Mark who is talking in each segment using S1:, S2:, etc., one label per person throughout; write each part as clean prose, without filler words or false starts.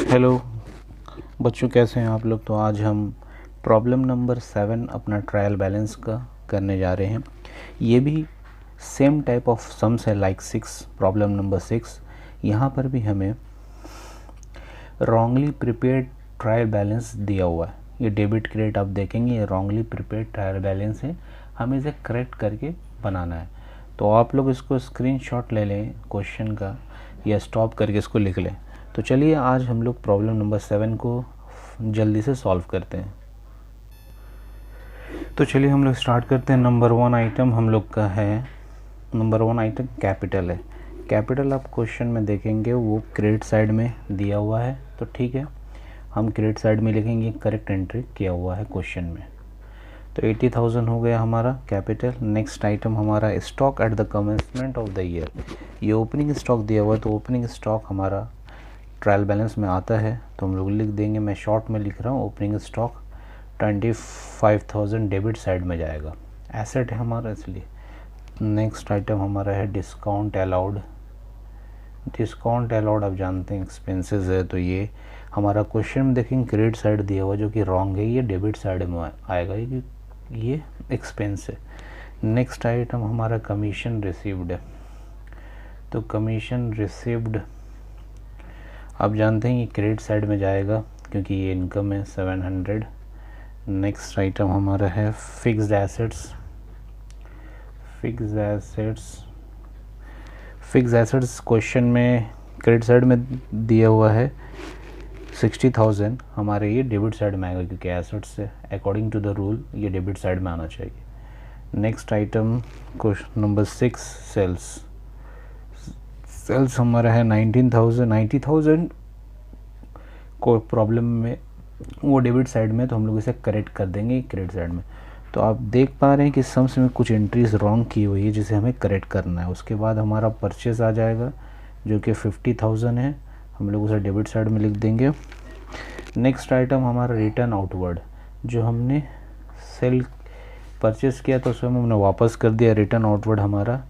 S1: Hello बच्चों, कैसे हैं आप लोग। तो आज हम प्रॉब्लम नंबर 7 अपना ट्रायल बैलेंस का करने जा रहे हैं। ये भी सेम टाइप ऑफ सम्स है लाइक 6, प्रॉब्लम नंबर 6। यहाँ पर भी हमें रॉन्गली प्रिपेयर्ड ट्रायल बैलेंस दिया हुआ है। ये डेबिट क्रेडिट आप देखेंगे, ये रॉन्गली प्रिपेयर्ड ट्रायल बैलेंस है, हमें इसे करेक्ट करके बनाना है। तो आप लोग इसको स्क्रीनशॉट ले लें क्वेश्चन का, या स्टॉप करके इसको लिख लें। तो चलिए आज हम लोग प्रॉब्लम नंबर 7 को जल्दी से सॉल्व करते हैं। तो चलिए हम लोग स्टार्ट करते हैं। नंबर 1 आइटम हम लोग का है, नंबर 1 आइटम कैपिटल है। कैपिटल आप क्वेश्चन में देखेंगे वो क्रेडिट साइड में दिया हुआ है, तो ठीक है, हम क्रेडिट साइड में लिखेंगे, करेक्ट एंट्री किया हुआ है क्वेश्चन में। तो 80,000 हो गया हमारा कैपिटल। नेक्स्ट आइटम हमारा stock at the commencement of the year. ये ओपनिंग स्टॉक दिया हुआ है, तो ओपनिंग स्टॉक हमारा ट्रायल बैलेंस में आता है, तो हम लोग लिख देंगे, मैं शॉर्ट में लिख रहा हूँ, ओपनिंग स्टॉक 25,000 डेबिट साइड में जाएगा, एसेट है हमारा इसलिए। नेक्स्ट आइटम हमारा है डिस्काउंट अलाउड। डिस्काउंट अलाउड आप जानते हैं एक्सपेंसेस है, तो ये हमारा क्वेश्चन में देखेंगे क्रेडिट साइड दिया हुआ जो कि रॉन्ग है, ये डेबिट साइड में आएगा, ये एक्सपेंस है। नेक्स्ट आइटम हमारा कमीशन रिसीव्ड है, तो कमीशन रिसीव्ड आप जानते हैं ये क्रेडिट साइड में जाएगा क्योंकि ये इनकम है 700। नेक्स्ट आइटम हमारा है fixed assets. Fixed assets question में क्रेडिट साइड में दिया हुआ है 60,000, हमारे ये डेबिट साइड में आएगा क्योंकि एसेट्स से अकॉर्डिंग टू द रूल ये डेबिट साइड में आना चाहिए। Next item question number 6 sales हमारा है 90,000 को प्रॉब्लम में वो डेबिट साइड में, तो हम लोग इसे करेक्ट कर देंगे क्रेडिट साइड में। तो आप देख पा रहे हैं कि सम्स में कुछ एंट्रीज रॉन्ग की हुई है जिसे हमें करेक्ट करना है। उसके बाद हमारा परचेस आ जाएगा जो कि 50,000 है, हम लोग उसे डेबिट साइड में लिख देंगे। नेक्स्ट आइटम हमारा रिटर्न आउटवर्ड, जो हमने सेल परचेस किया तो उसमें हमने वापस कर दिया। रिटर्न आउटवर्ड हमारा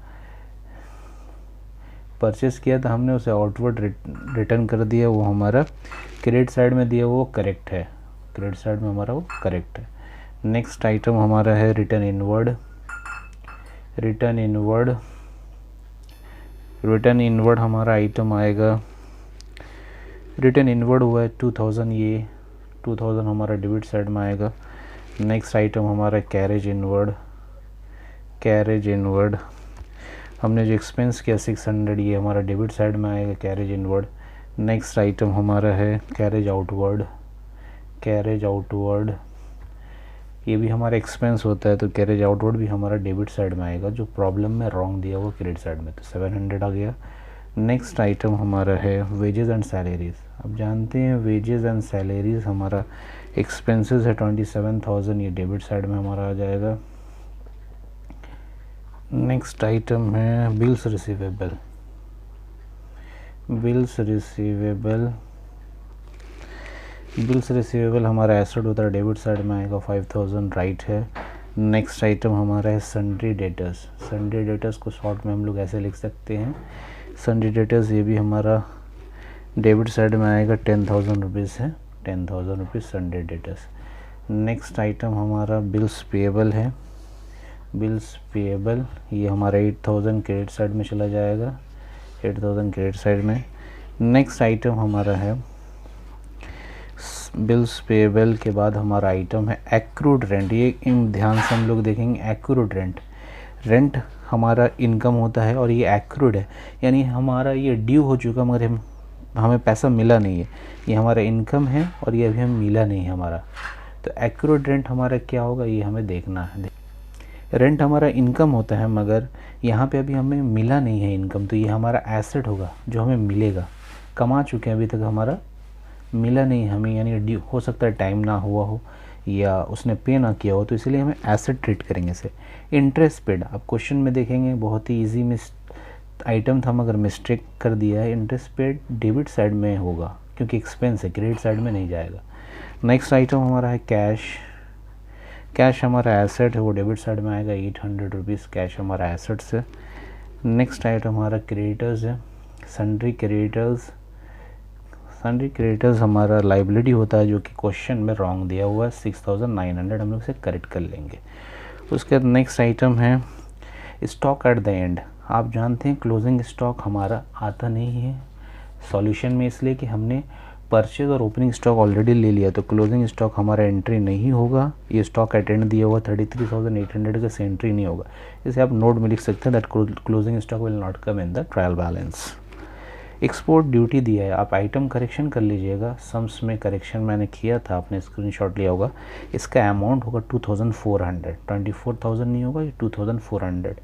S1: परचेस किया तो हमने उसे आउटवर्ड रिटर्न कर दिया, वो हमारा क्रेडिट साइड में दिया वो करेक्ट है, क्रेडिट साइड में हमारा वो करेक्ट है। नेक्स्ट आइटम हमारा है रिटर्न इनवर्ड। रिटर्न इनवर्ड हमारा आइटम आएगा, रिटर्न इनवर्ड हुआ है 2000, ये 2000 हमारा डेबिट साइड में आएगा। नेक्स्ट आइटम हमारा कैरेज इनवर्ड, हमने जो एक्सपेंस किया 600, ये हमारा डेबिट साइड में आएगा, कैरेज इनवर्ड। नेक्स्ट आइटम हमारा है कैरेज आउटवर्ड, ये भी हमारा एक्सपेंस होता है, तो कैरेज आउटवर्ड भी हमारा डेबिट साइड में आएगा, जो प्रॉब्लम में रॉन्ग दिया हुआ क्रेडिट साइड में, तो 700 आ गया। नेक्स्ट आइटम हमारा है वेजेस एंड सैलरीज। अब जानते हैं वेजेस एंड सैलरीज हमारा एक्सपेंसेस है 27,000, ये डेबिट साइड में हमारा आ जाएगा। नेक्स्ट आइटम है बिल्स रिसीवेबल हमारा एसेट होता है, डेबिट साइड में आएगा, 5,000 राइट है। नेक्स्ट आइटम हमारा है सन्ड्री डेटर्स को शॉर्ट में हम लोग ऐसे लिख सकते हैं, सन्ड्री डेटर्स, ये भी हमारा डेबिट साइड में आएगा, 10,000 रुपीज़ है, 10,000 rupees sundry debtors. Next item हमारा बिल्स पेएबल है, ये हमारा 8,000 क्रेडिट साइड में चला जाएगा, 8,000 क्रेडिट साइड में। नेक्स्ट आइटम हमारा है बिल्स पेएबल के बाद हमारा आइटम है एक्रूड रेंट। ये ध्यान से हम लोग देखेंगे, एक्रूड रेंट हमारा इनकम होता है और ये एक्रूड है, यानी हमारा ये ड्यू हो चुका मगर हमें पैसा मिला नहीं है, ये हमारा इनकम है और ये अभी हमें मिला नहीं है हमारा। तो एक्रूड रेंट हमारा क्या होगा ये हमें देखना है। रेंट हमारा इनकम होता है मगर यहाँ पे अभी हमें मिला नहीं है इनकम, तो ये हमारा एसेट होगा जो हमें मिलेगा, कमा चुके हैं अभी तक हमारा मिला नहीं हमें, यानी ड्यू हो सकता है टाइम ना हुआ हो या उसने पे ना किया हो, तो इसलिए हमें एसेट ट्रीट करेंगे इसे। इंटरेस्ट पेड आप क्वेश्चन में देखेंगे बहुत ही ईजी आइटम था मगर मिस्टेक कर दिया है, इंटरेस्ट पेड डेबिट साइड में होगा क्योंकि एक्सपेंस है, क्रेडिट साइड में नहीं जाएगा। नेक्स्ट आइटम हमारा है कैश हमारा एसेट है, वो डेबिट साइड में आएगा, 800 रुपीज़ कैश हमारा एसेट्स है। नेक्स्ट आइटम हमारा क्रेडिटर्स है, सन्ड्री क्रेडिटर्स सन्ड्री क्रेडिटर्स हमारा लाइबिलिटी होता है, जो कि क्वेश्चन में रॉन्ग दिया हुआ है 6900, हम लोग इसे करेक्ट कर लेंगे। उसके बाद नेक्स्ट आइटम है स्टॉक एट द एंड। आप जानते हैं क्लोजिंग स्टॉक हमारा आता नहीं है सॉल्यूशन में, इसलिए कि हमने परचेज और ओपनिंग स्टॉक ऑलरेडी ले लिया, तो क्लोजिंग स्टॉक हमारा एंट्री नहीं होगा। ये स्टॉक एट एंड दिया हुआ 33,800 का से एंट्री नहीं होगा। इसे आप नोट में लिख सकते हैं that closing stock will not come in the trial balance. Export duty दिया है, आप आइटम करेक्शन कर लीजिएगा। सम्स में करेक्शन मैंने किया था, आपने स्क्रीनशॉट लिया होगा। इसका अमाउंट होगा 2400, 24,000 नहीं होगा, ये 2400।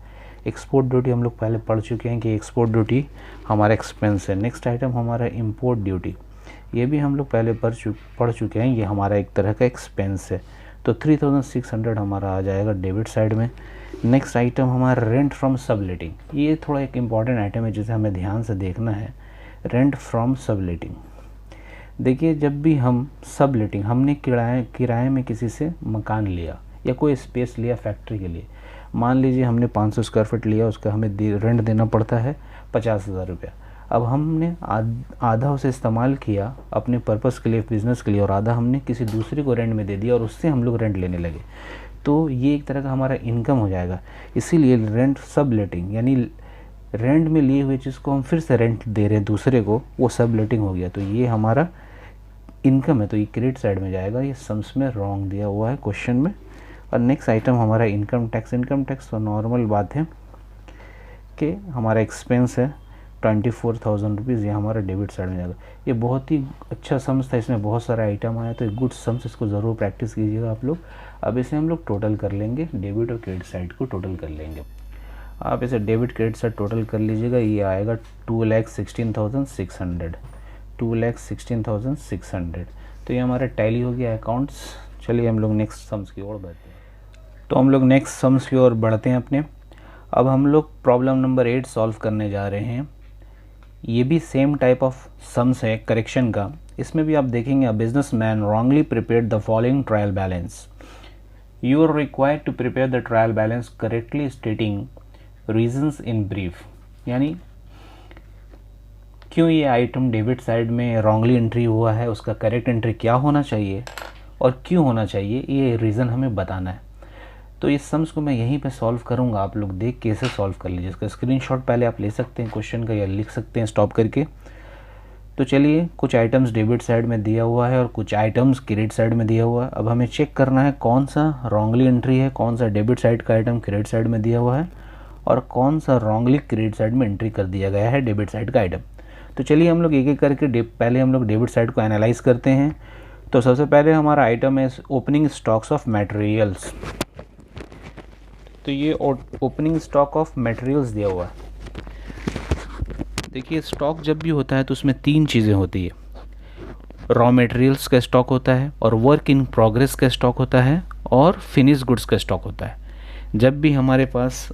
S1: एक्सपोर्ट ड्यूटी हम लोग पहले पढ़ चुके हैं कि एक्सपोर्ट ड्यूटी हमारा एक्सपेंस है। नेक्स्ट आइटम हमारा इंपोर्ट ड्यूटी, ये भी हम लोग पहले पढ़ चुके हैं, ये हमारा एक तरह का एक्सपेंस है। तो 3600 हमारा आ जाएगा डेबिट साइड में। नेक्स्ट आइटम हमारा रेंट फ्रॉम सबलेटिंग, ये थोड़ा एक इम्पॉर्टेंट आइटम है जिसे हमें ध्यान से देखना है। रेंट फ्रॉम सबलेटिंग, देखिए जब भी हम सबलेटिंग, हमने किराए में किसी से मकान लिया या कोई स्पेस लिया फैक्ट्री के लिए, मान लीजिए हमने 500 स्क्वायर फीट लिया, उसका हमें रेंट देना पड़ता है 50,000 रुपया। अब हमने आधा उसे इस्तेमाल किया अपने पर्पस के लिए, बिज़नेस के लिए, और आधा हमने किसी दूसरे को रेंट में दे दिया और उससे हम लोग रेंट लेने लगे, तो ये एक तरह का हमारा इनकम हो जाएगा। इसीलिए रेंट सबलेटिंग, यानी रेंट में लिए हुए चीज़ को हम फिर से रेंट दे रहे हैं दूसरे को, वो सबलेटिंग हो गया, तो ये हमारा इनकम है, तो ये क्रेडिट साइड में जाएगा। ये सम्स में रॉन्ग दिया हुआ है क्वेश्चन में। और नेक्स्ट आइटम हमारा इनकम टैक्स। इनकम टैक्स तो नॉर्मल बात है कि हमारा एक्सपेंस है 24,000 रुपीज़, ये हमारा डेबिट साइड में जाएगा। ये बहुत ही अच्छा सम्स था, इसमें बहुत सारा आइटम आया, तो एक गुड सम्स, इसको ज़रूर प्रैक्टिस कीजिएगा आप लोग। अब इसे हम लोग टोटल कर लेंगे, डेबिट और क्रेडिट साइड को टोटल कर लेंगे। आप इसे डेबिट क्रेडिट साइड टोटल कर लीजिएगा, ये आएगा 2,16,600, 2,16,600। तो ये हमारा टैली हो गया अकाउंट्स। चलिए हम लोग नेक्स्ट सम्स की ओर बढ़ते हैं। तो हम लोग नेक्स्ट सम्स की ओर बढ़ते हैं अपने। अब हम लोग प्रॉब्लम नंबर 8 सॉल्व करने जा रहे हैं। ये भी सेम टाइप ऑफ सम्स है करेक्शन का। इसमें भी आप देखेंगे, a businessman wrongly prepared the following trial balance. You are required to prepare the trial balance correctly stating reasons in brief, यानी क्यों ये आइटम डेबिट साइड में रॉन्गली एंट्री हुआ है, उसका करेक्ट एंट्री क्या होना चाहिए और क्यों होना चाहिए, ये रीज़न हमें बताना है। तो इस सम्स को मैं यहीं पे सॉल्व करूँगा, आप लोग देख कैसे सॉल्व कर लीजिए। इसका स्क्रीनशॉट पहले आप ले सकते हैं क्वेश्चन का, या लिख सकते हैं स्टॉप करके। तो चलिए, कुछ आइटम्स डेबिट साइड में दिया हुआ है और कुछ आइटम्स क्रेडिट साइड में दिया हुआ है। अब हमें चेक करना है कौन सा रॉन्गली एंट्री है, कौन सा डेबिट साइड का आइटम क्रेडिट साइड में दिया हुआ है और कौन सा रॉन्गली क्रेडिट साइड में एंट्री कर दिया गया है डेबिट साइड का आइटम। तो चलिए हम लोग एक एक करके पहले हम लोग डेबिट साइड को एनालाइज करते हैं। तो सबसे पहले हमारा आइटम है ओपनिंग स्टॉक्स ऑफ मटेरियल्स। तो ये ओपनिंग स्टॉक ऑफ मटेरियल्स दिया हुआ है। देखिए, स्टॉक जब भी होता है तो उसमें 3 चीज़ें होती है। रॉ मटेरियल्स का स्टॉक होता है, और वर्क इन प्रोग्रेस का स्टॉक होता है, और फिनिश गुड्स का स्टॉक होता है। जब भी हमारे पास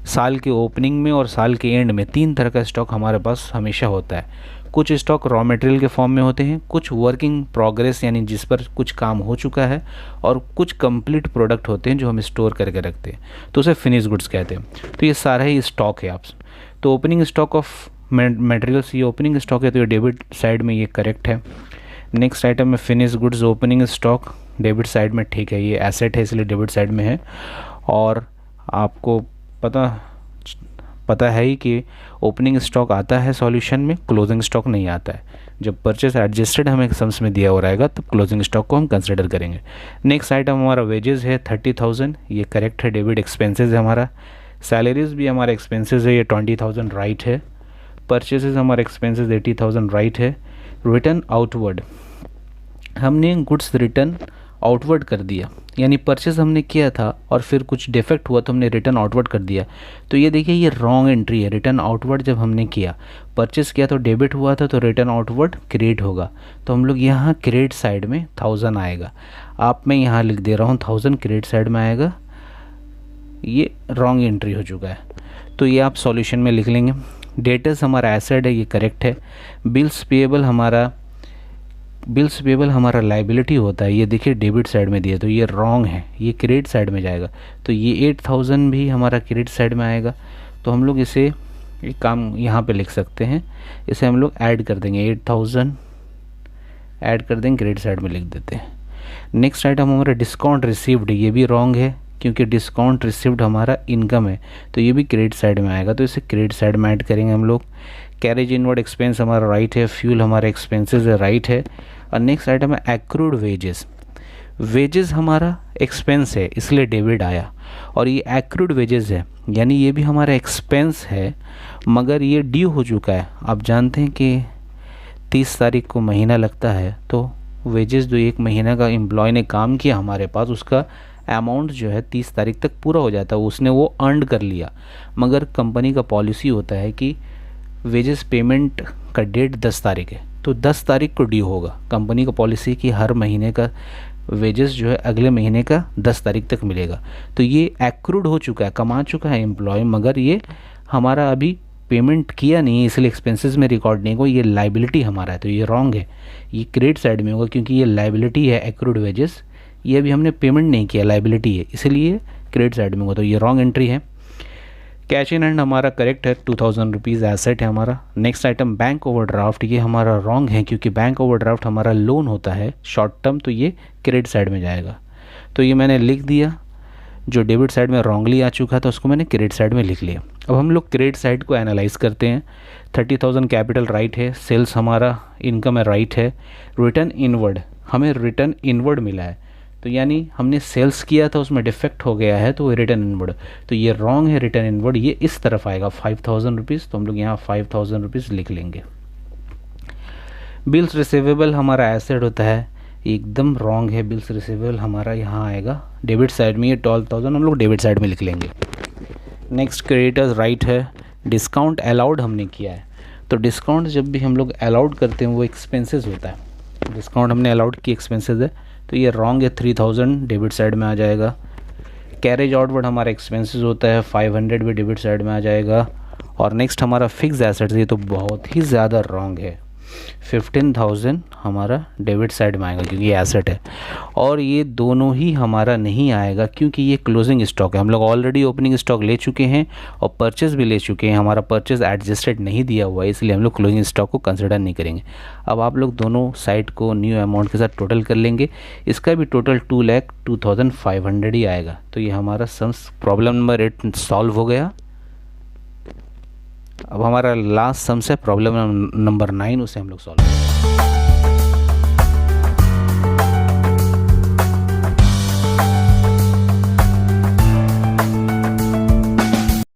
S1: साल के ओपनिंग में और साल के एंड में 3 तरह का स्टॉक हमारे पास हमेशा होता है। कुछ स्टॉक रॉ मटेरियल के फॉर्म में होते हैं, कुछ वर्किंग प्रोग्रेस यानी जिस पर कुछ काम हो चुका है, और कुछ कंप्लीट प्रोडक्ट होते हैं जो हम स्टोर करके रखते हैं, तो उसे फिनिश गुड्स कहते हैं। तो ये सारा ही स्टॉक है आप। तो ओपनिंग स्टॉक ऑफ मटेरियल्स, ये ओपनिंग स्टॉक है, तो ये डेबिट साइड में ये करेक्ट है। नेक्स्ट आइटम है finish goods opening stock, debit side में, ठीक है, ये एसेट है इसलिए डेबिट साइड में है। और आपको पता है ही कि ओपनिंग स्टॉक आता है सॉल्यूशन में, क्लोजिंग स्टॉक नहीं आता है। जब परचेस एडजस्टेड हमें सम्स में दिया हो रहेगा तब क्लोजिंग स्टॉक को हम कंसिडर करेंगे। नेक्स्ट आइटम हमारा वेजेस है 30,000, ये करेक्ट है, डेबिट एक्सपेंसेस है हमारा। सैलरीज भी हमारा एक्सपेंसेस है, ये 20,000 राइट है। परचेसेस हमारा एक्सपेंसेस 80,000 राइट है। रिटर्न आउटवर्ड, हमने गुड्स रिटर्न आउटवर्ड कर दिया, यानी परचेस हमने किया था और फिर कुछ डिफेक्ट हुआ तो हमने रिटर्न आउटवर्ड कर दिया। तो ये देखिए, ये रॉन्ग एंट्री है। रिटर्न आउटवर्ड जब हमने किया, परचेस किया तो डेबिट हुआ था, तो रिटर्न आउटवर्ड क्रेडिट होगा। तो हम लोग यहाँ क्रेडिट साइड में 1000 आएगा। मैं यहाँ लिख दे रहा हूँ 1000 क्रेडिट साइड में आएगा। ये रॉन्ग एंट्री हो चुका है, तो ये आप सॉल्यूशन में लिख लेंगे। डेटर्स हमारा एसेट है, ये करेक्ट है। बिल्स पेएबल हमारा लाइबिलिटी होता है, ये देखिए डेबिट साइड में दिया, तो ये रॉन्ग है, ये क्रेडिट साइड में जाएगा। तो ये 8000 भी हमारा क्रेडिट साइड में आएगा। तो हम लोग इसे ये काम यहाँ पे लिख सकते हैं, इसे हम लोग ऐड कर देंगे, 8000 ऐड कर देंगे, क्रेडिट साइड में लिख देते हैं। नेक्स्ट आइटम हमारा डिस्काउंट रिसीव्ड, ये भी रॉन्ग है क्योंकि डिस्काउंट रिसीव्ड हमारा इनकम है, तो ये भी क्रेडिट साइड में आएगा, तो इसे क्रेडिट साइड में ऐड करेंगे हम लोग। कैरेज इनवर्ड एक्सपेंस हमारा राइट है, फ्यूल हमारा एक्सपेंसेस है, राइट है। और नेक्स्ट आइटम है एक्रूड वेजेस, वेजेस हमारा एक्सपेंस है इसलिए डेबिट आया, और ये एक्रूड वेजेस है यानी ये भी हमारा एक्सपेंस है मगर ये ड्यू हो चुका है। आप जानते हैं कि 30 तारीख को महीना लगता है, तो वेजेस जो एक महीना का एम्प्लॉय ने काम किया हमारे पास उसका अमाउंट जो है 30 तारीख तक पूरा हो जाता है, उसने वो अर्न कर लिया। मगर कंपनी का पॉलिसी होता है कि वेजेस पेमेंट का डेट 10 तारीख है, तो 10 तारीख को ड्यू होगा। कंपनी का पॉलिसी कि हर महीने का वेजेस जो है अगले महीने का 10 तारीख तक मिलेगा। तो ये एक्रूड हो चुका है, कमा चुका है एम्प्लॉय, मगर ये हमारा अभी पेमेंट किया नहीं है इसलिए एक्सपेंसेस में रिकॉर्ड नहीं होगा, ये लाइबिलिटी हमारा है, तो ये रॉन्ग है। ये क्रेडिट साइड में होगा क्योंकि ये लाइबिलिटी है एक्रूड वेजेस, ये अभी हमने पेमेंट नहीं किया, लाइबिलिटी है, इसलिए क्रेडिट साइड में होगा, तो ये रॉन्ग एंट्री है। कैश इन हैंड हमारा करेक्ट है, 2000 रुपीज़ एसेट है हमारा। नेक्स्ट आइटम बैंक ओवरड्राफ्ट, ये हमारा रॉन्ग है क्योंकि बैंक ओवरड्राफ्ट हमारा लोन होता है शॉर्ट टर्म, तो ये क्रेडिट साइड में जाएगा। तो ये मैंने लिख दिया, जो डेबिट साइड में रॉन्गली आ चुका था उसको मैंने क्रेडिट साइड में लिख लिया। अब हम लोग क्रेडिट साइड को एनालाइज करते हैं। 30,000 कैपिटल राइट है, सेल्स हमारा इनकम है राइट है, रिटर्न इनवर्ड हमें रिटर्न इनवर्ड मिला है, तो यानी हमने सेल्स किया था उसमें डिफेक्ट हो गया है, तो वो रिटर्न इनवर्ड, तो ये रॉन्ग है। रिटर्न इनवर्ड ये इस तरफ आएगा 5000 रुपीज़, तो हम लोग यहाँ 5000 रुपीज़ लिख लेंगे। बिल्स रिसीवेबल हमारा एसेट होता है, एकदम रॉन्ग है। बिल्स रिसीवेबल हमारा यहाँ आएगा डेबिट साइड में, ये 12,000 हम लोग डेबिट साइड में लिख लेंगे। नेक्स्ट क्रेडिटर्स राइट है। डिस्काउंट अलाउड हमने किया है, तो डिस्काउंट जब भी हम लोग अलाउड करते हैं वो एक्सपेंसेस होता है, डिस्काउंट हमने अलाउड की एक्सपेंसेस है, तो ये रॉन्ग है, 3000 डेबिट साइड में आ जाएगा। कैरेज आउटवर्ड हमारा एक्सपेंसेस होता है, 500 भी डेबिट साइड में आ जाएगा। और नेक्स्ट हमारा फिक्स एसेट्स, ये तो बहुत ही ज़्यादा रॉन्ग है, 15,000 हमारा डेबिट साइड में आएगा क्योंकि ये एसेट है, और ये दोनों ही हमारा नहीं आएगा क्योंकि ये क्लोजिंग स्टॉक है। हम लोग ऑलरेडी ओपनिंग स्टॉक ले चुके हैं और परचेज भी ले चुके हैं, हमारा परचेज एडजस्टेड नहीं दिया हुआ है इसलिए हम लोग क्लोजिंग स्टॉक को कंसिडर नहीं करेंगे। अब आप लोग दोनों साइड को न्यू अमाउंट के साथ टोटल कर लेंगे, इसका भी टोटल 2,02,500 ही आएगा। तो ये हमारा सम्स प्रॉब्लम नंबर 8 सॉल्व हो गया। अब हमारा लास्ट सम्स है प्रॉब्लम नंबर 9, उसे हम लोग सॉल्व करेंगे।